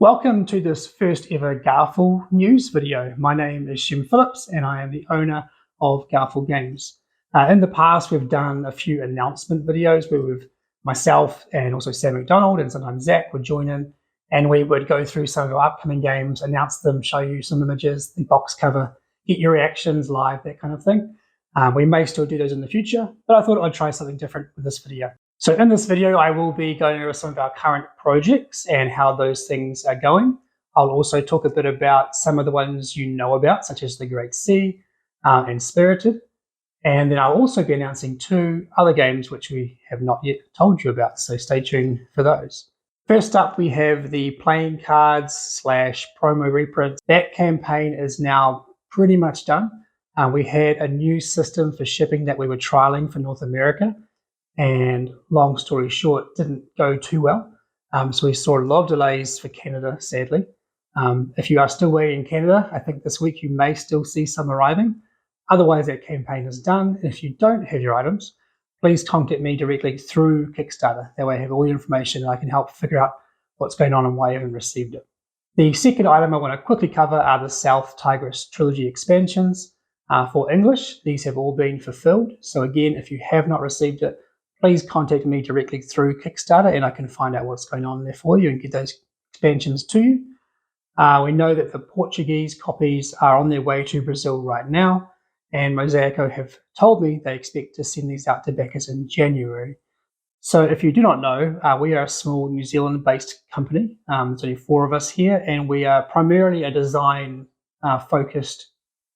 Welcome to this first ever Garphill news video. My name is Shem Phillips and I am the owner of Garphill Games. In the past, we've done a few announcement videos where myself and also Sam McDonald and sometimes Zach would join in, and we would go through some of our upcoming games, announce them, show you some images, the box cover, get your reactions live, that kind of thing. We may still do those in the future, but I thought I'd try something different with this video. So in this video, I will be going over some of our current projects and how those things are going. I'll also talk a bit about some of the ones you know about, such as the Great Sea and Spirited. And then I'll also be announcing two other games which we have not yet told you about, so stay tuned for those. First up, we have the playing cards / promo reprints. That campaign is now pretty much done. We had a new system for shipping that we were trialing for North America, and long story short, didn't go too well. So we saw a lot of delays for Canada, sadly. If you are still waiting in Canada, I think this week you may still see some arriving. Otherwise, that campaign is done. And if you don't have your items, please contact me directly through Kickstarter. That way I have all the information and I can help figure out what's going on and why you haven't received it. The second item I want to quickly cover are the South Tigris Trilogy expansions. For English, these have all been fulfilled. So again, if you have not received it, please contact me directly through Kickstarter and I can find out what's going on there for you and get those expansions to you. We know that the Portuguese copies are on their way to Brazil right now, and Mosaico have told me they expect to send these out to backers in January. So if you do not know, we are a small New Zealand-based company. There's only 4 of us here, and we are primarily a design-focused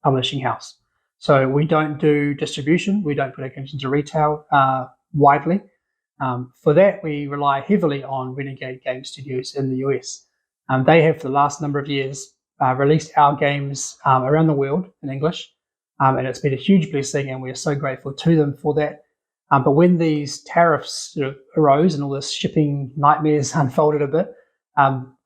publishing house. So we don't do distribution, we don't put our games into retail widely. For that, we rely heavily on Renegade Game Studios in the US. They have, for the last number of years, released our games around the world in English, and it's been a huge blessing, and we are so grateful to them for that. But when these tariffs arose and all this shipping nightmares unfolded a bit,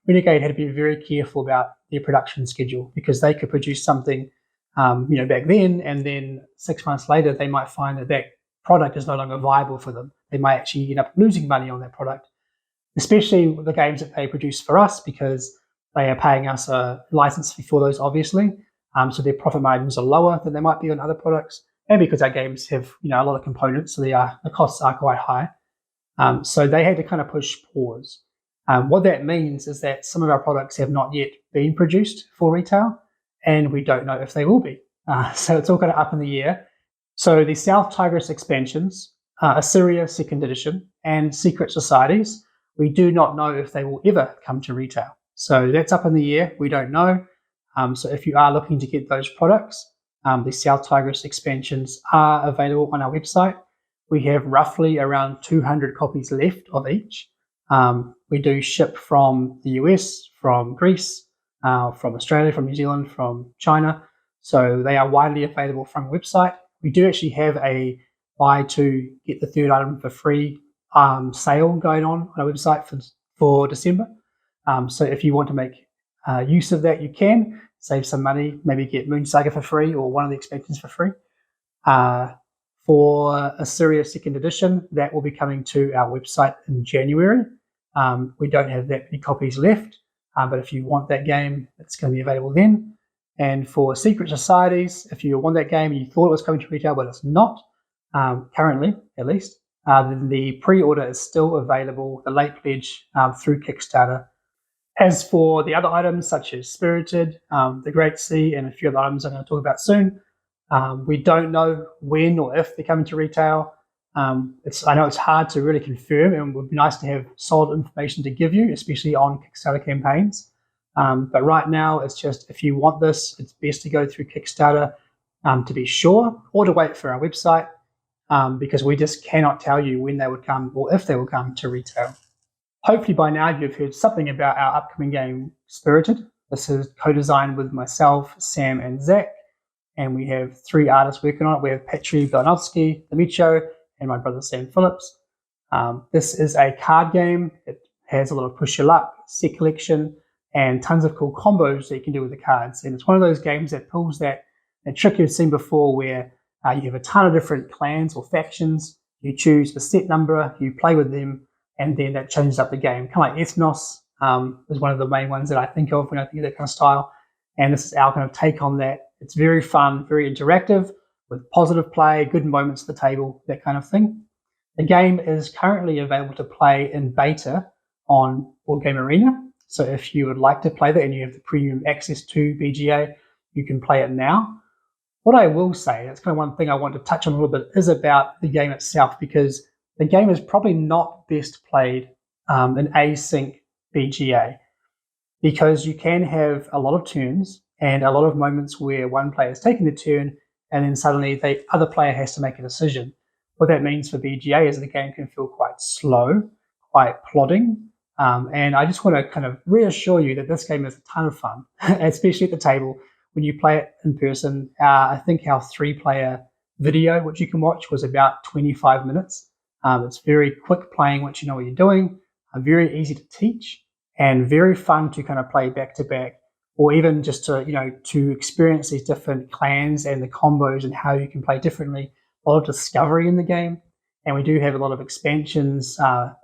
Renegade had to be very careful about their production schedule, because they could produce something back then, and then 6 months later, they might find that product is no longer viable for them. They might actually end up losing money on that product, especially the games that they produce for us, because they are paying us a license fee for those, obviously. So their profit margins are lower than they might be on other products, and because our games have a lot of components, so the costs are quite high. So they had to kind of push pause. What that means is that some of our products have not yet been produced for retail, and we don't know if they will be. So it's all kind of up in the air. So the South Tigris expansions, Assyria 2nd edition, and Secret Societies, we do not know if they will ever come to retail. So that's up in the air. We don't know. So if you are looking to get those products, the South Tigris expansions are available on our website. We have roughly around 200 copies left of each. We do ship from the US, from Greece, from Australia, from New Zealand, from China. So they are widely available from the website. We do actually have a buy 2, get the 3rd item for free sale going on our website for December. So if you want to make use of that, you can save some money, maybe get Moon Saga for free or one of the expansions for free. For Assyria 2nd edition, that will be coming to our website in January. We don't have that many copies left, but if you want that game, it's going to be available then. And for Secret Societies, if you want that game and you thought it was coming to retail, but it's not, currently at least, then the pre-order is still available, the late pledge through Kickstarter. As for the other items, such as Spirited, the Great Sea, and a few other items I'm going to talk about soon, we don't know when or if they're coming to retail. I know it's hard to really confirm, and it would be nice to have solid information to give you, especially on Kickstarter campaigns. But right now, it's just, if you want this, it's best to go through Kickstarter to be sure, or to wait for our website, because we just cannot tell you when they would come or if they will come to retail. Hopefully by now you've heard something about our upcoming game, Spirited. This is co-designed with myself, Sam, and Zach, and we have 3 artists working on it. We have Petri Belanovsky, Dimicho, and my brother Shem Phillips. This is a card game. It has a lot of push your luck, set collection, and tons of cool combos that you can do with the cards. And it's one of those games that pulls that trick you've seen before, where you have a ton of different clans or factions. You choose a set number, you play with them, and then that changes up the game. Kind of like Ethnos, is one of the main ones that I think of when I think of that kind of style. And this is our kind of take on that. It's very fun, very interactive, with positive play, good moments at the table, that kind of thing. The game is currently available to play in beta on Board Game Arena. So if you would like to play that and you have the premium access to BGA, you can play it now. What I will say, that's kind of one thing I want to touch on a little bit, is about the game itself, because the game is probably not best played in async BGA, because you can have a lot of turns and a lot of moments where one player is taking the turn and then suddenly the other player has to make a decision. What that means for BGA is the game can feel quite slow, quite plodding. And I just want to kind of reassure you that this game is a ton of fun, especially at the table. When you play it in person, I think our 3-player video, which you can watch, was about 25 minutes. It's very quick playing once you know what you're doing, very easy to teach, and very fun to kind of play back to back, or even just to experience these different clans and the combos and how you can play differently. A lot of discovery in the game, and we do have a lot of expansions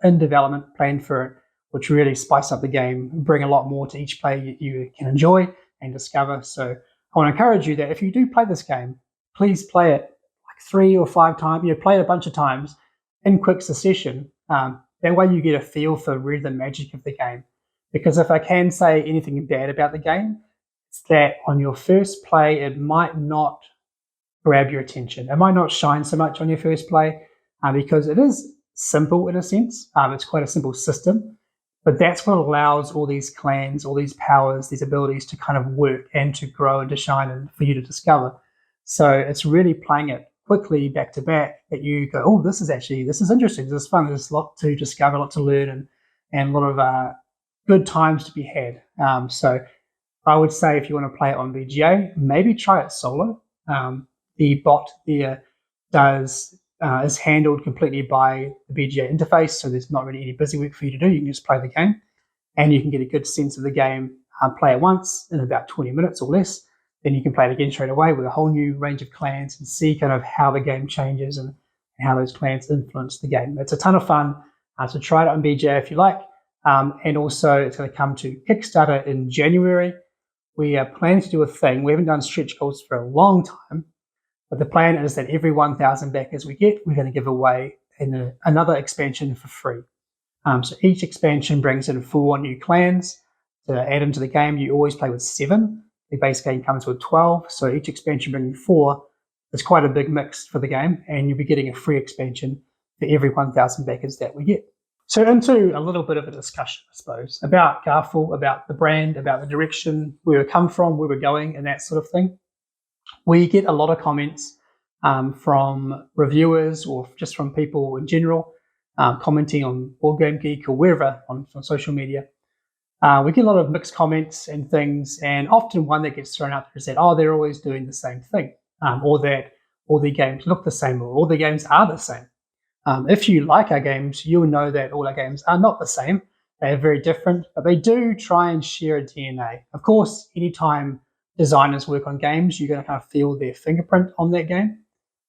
in development planned for it, which really spice up the game, bring a lot more to each play you can enjoy and discover. So I want to encourage you that if you do play this game, please play it like 3 or 5 times. Play it a bunch of times in quick succession. That way you get a feel for really the magic of the game. Because if I can say anything bad about the game, it's that on your first play, it might not grab your attention. It might not shine so much on your first play because it is simple in a sense. It's quite a simple system. But that's what allows all these clans, all these powers, these abilities to kind of work and to grow and to shine and for you to discover. So it's really playing it quickly back to back that you go, oh, this is interesting. This is fun. There's a lot to discover, a lot to learn, and a lot of good times to be had. So I would say if you want to play it on BGA, maybe try it solo. The bot there is handled completely by the BGA interface, so there's not really any busy work for you to do. You can just play the game, and you can get a good sense of the game, play it once in about 20 minutes or less. Then you can play it again straight away with a whole new range of clans and see kind of how the game changes and how those clans influence the game. It's a ton of fun, so try it on BGA if you like. And also, it's going to come to Kickstarter in January. We are planning to do a thing. We haven't done stretch goals for a long time, but the plan is that every 1,000 backers we get, we're going to give away another expansion for free. So each expansion brings in 4 new clans to add into the game. You always play with 7. The base game comes with 12, so each expansion bringing 4. It's quite a big mix for the game, and you'll be getting a free expansion for every 1,000 backers that we get. So into a little bit of a discussion, I suppose, about Garphill, about the brand, about the direction, where we come from, where we're going, and that sort of thing. We get a lot of comments from reviewers or just from people in general, commenting on Board Game Geek or wherever on social media. We get a lot of mixed comments and things, and often one that gets thrown out there is that, oh, they're always doing the same thing, or that all the games look the same, or all the games are the same. If you like our games, you'll know that all our games are not the same. They are very different, but they do try and share a DNA. Of course, anytime designers work on games, you're going to kind of feel their fingerprint on that game.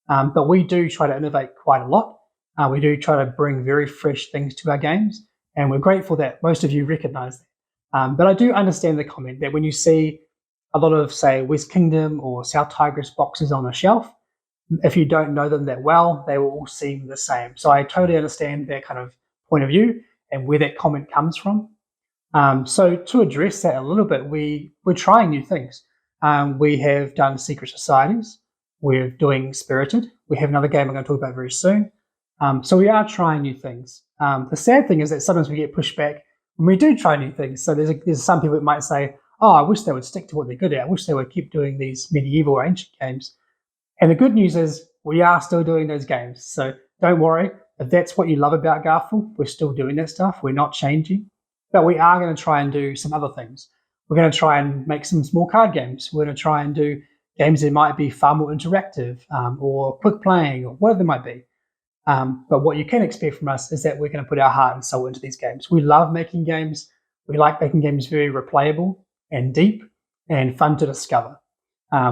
But we do try to innovate quite a lot. We do try to bring very fresh things to our games, and we're grateful that most of you recognize that. But I do understand the comment that when you see a lot of, say, West Kingdom or South Tigris boxes on a shelf, if you don't know them that well, they will all seem the same. So I totally understand that kind of point of view and where that comment comes from. So to address that a little bit, we're trying new things. We have done Secret Societies. We're doing Spirited. We have another game I'm going to talk about very soon. So we are trying new things. The sad thing is that sometimes we get pushback when we do try new things. So there's some people that might say, oh, I wish they would stick to what they're good at. I wish they would keep doing these medieval or ancient games. And the good news is we are still doing those games. So don't worry. If that's what you love about Garphill, we're still doing that stuff. We're not changing. But we are going to try and do some other things. We're going to try and make some small card games. We're going to try and do games that might be far more interactive or quick playing or whatever they might be. But what you can expect from us is that we're going to put our heart and soul into these games. We love making games. We like making games very replayable and deep and fun to discover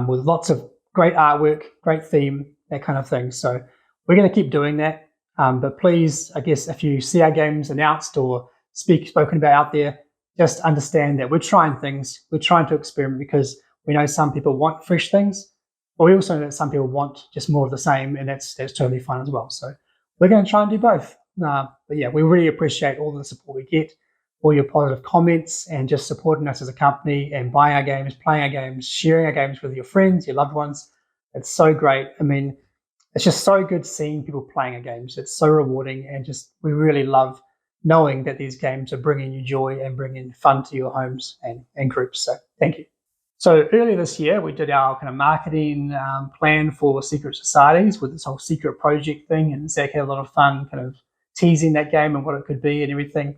with lots of great artwork, great theme, that kind of thing. So we're going to keep doing that. But please, I guess, if you see our games announced or spoken about out there, just understand that we're trying things, we're trying to experiment because we know some people want fresh things, but we also know that some people want just more of the same, and that's totally fine as well. So we're going to try and do both. But yeah, we really appreciate all the support we get, all your positive comments, and just supporting us as a company and buying our games, playing our games, sharing our games with your friends, your loved ones. It's so great. I mean, it's just so good seeing people playing our games. It's so rewarding, and just we really love knowing that these games are bringing you joy and bringing fun to your homes and groups. So thank you. So earlier this year, we did our kind of marketing plan for Secret Societies with this whole secret project thing, and Zach had a lot of fun kind of teasing that game and what it could be and everything.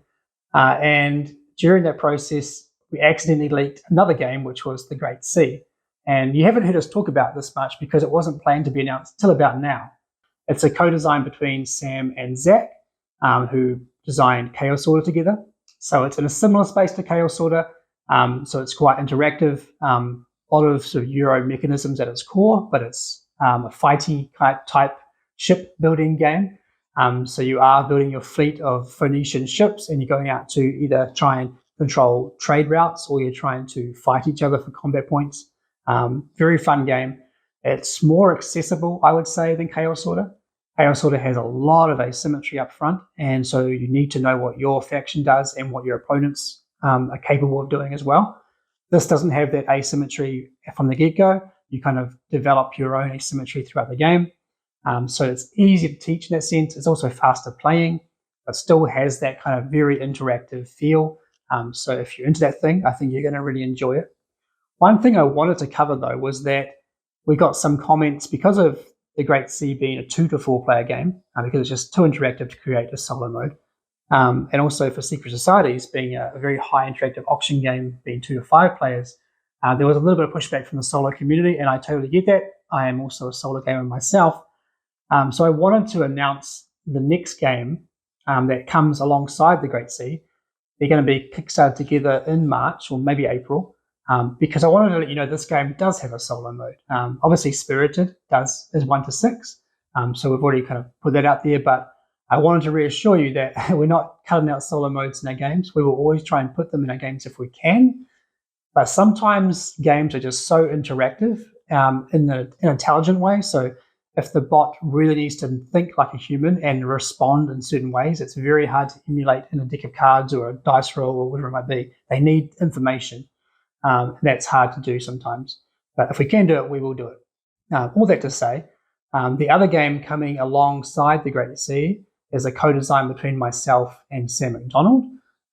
And during that process, we accidentally leaked another game, which was the Great Sea. And you haven't heard us talk about this much because it wasn't planned to be announced until about now. It's a co-design between Sam and Zach, who designed Chaos Order together. So it's in a similar space to Chaos Order. So it's quite interactive, a lot of sort of Euro mechanisms at its core, but it's a fighty type ship building game. So you are building your fleet of Phoenician ships, and you're going out to either try and control trade routes, or you're trying to fight each other for combat points. Very fun game. It's more accessible, I would say, than Chaos Order. Chaos Order has a lot of asymmetry up front, and so you need to know what your faction does and what your opponents are capable of doing as well. This doesn't have that asymmetry from the get-go. You kind of develop your own asymmetry throughout the game. So it's easy to teach in that sense. It's also faster playing, but still has that kind of very interactive feel. So if you're into that thing, I think you're going to really enjoy it. One thing I wanted to cover, though, was that we got some comments because of the Great Sea being a 2 to 4 player game, because it's just too interactive to create a solo mode. And also for Secret Societies being a very high interactive auction game, being 2 to 5 players, there was a little bit of pushback from the solo community, and I totally get that. I am also a solo gamer myself. So I wanted to announce the next game that comes alongside the Great Sea. They're going to be kickstarted together in March or maybe April, because I wanted to let you know this game does have a solo mode. Obviously, Spirited is 1 to 6, so we've already kind of put that out there, but I wanted to reassure you that we're not cutting out solo modes in our games. We will always try and put them in our games if we can, but sometimes games are just so interactive in an intelligent way. So if the bot really needs to think like a human and respond in certain ways, it's very hard to emulate in a deck of cards or a dice roll or whatever it might be. They need information. That's hard to do sometimes. But if we can do it, we will do it. All that to say, the other game coming alongside the Great Sea is a co-design between myself and Sam McDonald.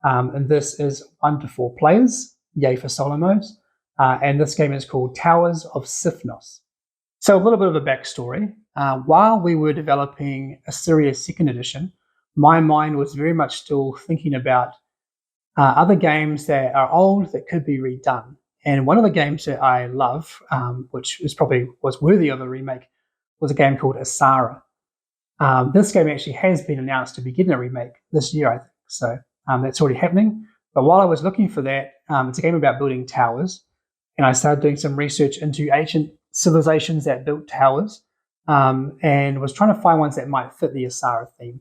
And this is 1 to 4 players, yay for solo modes. And this game is called Towers of Sifnos. So a little bit of a backstory. While we were developing Assyria 2nd edition, my mind was very much still thinking about other games that are old that could be redone. And one of the games that I love, which was worthy of a remake, was a game called Asara. This game actually has been announced to be getting a remake this year, I think. So that's already happening. But while I was looking for that, it's a game about building towers. And I started doing some research into ancient civilizations that built towers, and was trying to find ones that might fit the Asara theme.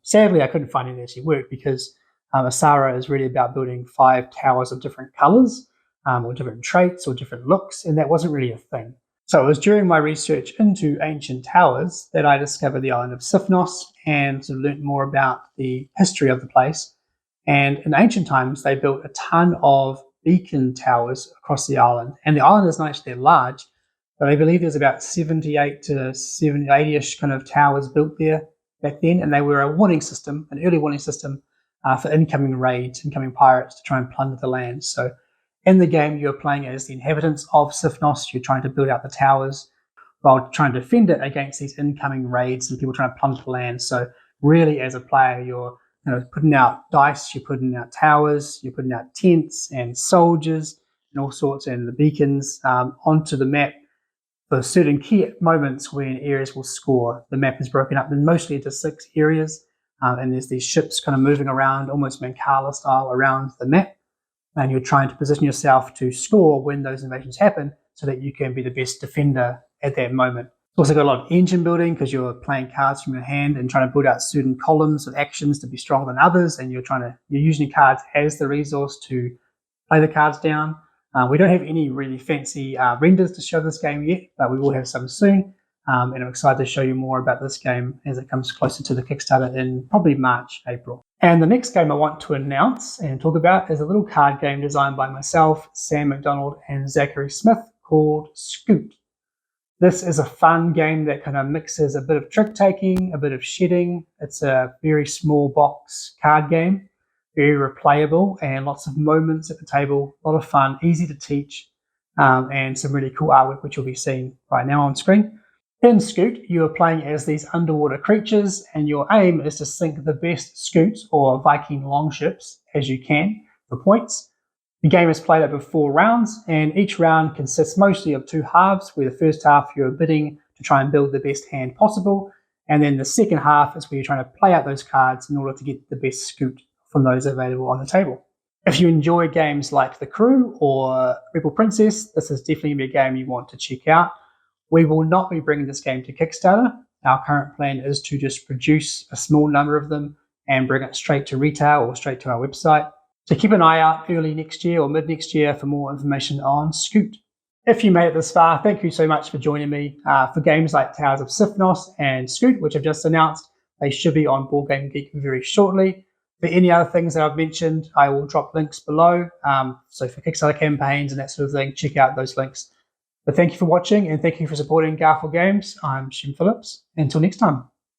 Sadly, I couldn't find any that actually worked, because Asara is really about building 5 towers of different colors, or different traits, or different looks, and that wasn't really a thing. So it was during my research into ancient towers that I discovered the island of Sifnos and sort of learnt more about the history of the place. And in ancient times, they built a ton of beacon towers across the island. And the island is not actually that large, but I believe there's about 78 to 80-ish kind of towers built there back then. And they were a warning system, an early warning system for incoming raids, incoming pirates to try and plunder the land. So in the game, you're playing as the inhabitants of Sifnos. You're trying to build out the towers while trying to defend it against these incoming raids and people trying to plunder the land. So really, as a player, you're putting out dice, you're putting out towers, you're putting out tents and soldiers and all sorts, and the beacons onto the map for certain key moments when areas will score. The map is broken up mostly into 6 areas, and there's these ships kind of moving around, almost Mancala style, around the map. And you're trying to position yourself to score when those invasions happen so that you can be the best defender at that moment. It's also got a lot of engine building because you're playing cards from your hand and trying to build out certain columns of actions to be stronger than others, and you're using cards as the resource to play the cards down. We don't have any really fancy renders to show this game yet, but we will have some soon. And I'm excited to show you more about this game as it comes closer to the Kickstarter in probably March, April. And the next game I want to announce and talk about is a little card game designed by myself, Sam McDonald, and Zachary Smith called Scoot. This is a fun game that kind of mixes a bit of trick-taking, a bit of shedding. It's a very small box card game, very replayable, and lots of moments at the table, a lot of fun, easy to teach, and some really cool artwork, which you'll be seeing right now on screen. In Scoot, you are playing as these underwater creatures, and your aim is to sink the best scoots or Viking longships as you can for points. The game is played over 4 rounds, and each round consists mostly of 2 halves, where the first half you're bidding to try and build the best hand possible, and then the second half is where you're trying to play out those cards in order to get the best scoot from those available on the table. If you enjoy games like The Crew or Rebel Princess, this is definitely going to be a game you want to check out. We will not be bringing this game to Kickstarter. Our current plan is to just produce a small number of them and bring it straight to retail or straight to our website. So keep an eye out early next year or mid next year for more information on Scoot. If you made it this far, thank you so much for joining me. For games like Towers of Sifnos and Scoot, which I've just announced, they should be on Board Game Geek very shortly. For any other things that I've mentioned, I will drop links below. So for Kickstarter campaigns and that sort of thing, check out those links. But thank you for watching and thank you for supporting Garphill Games. I'm Shem Phillips. Until next time.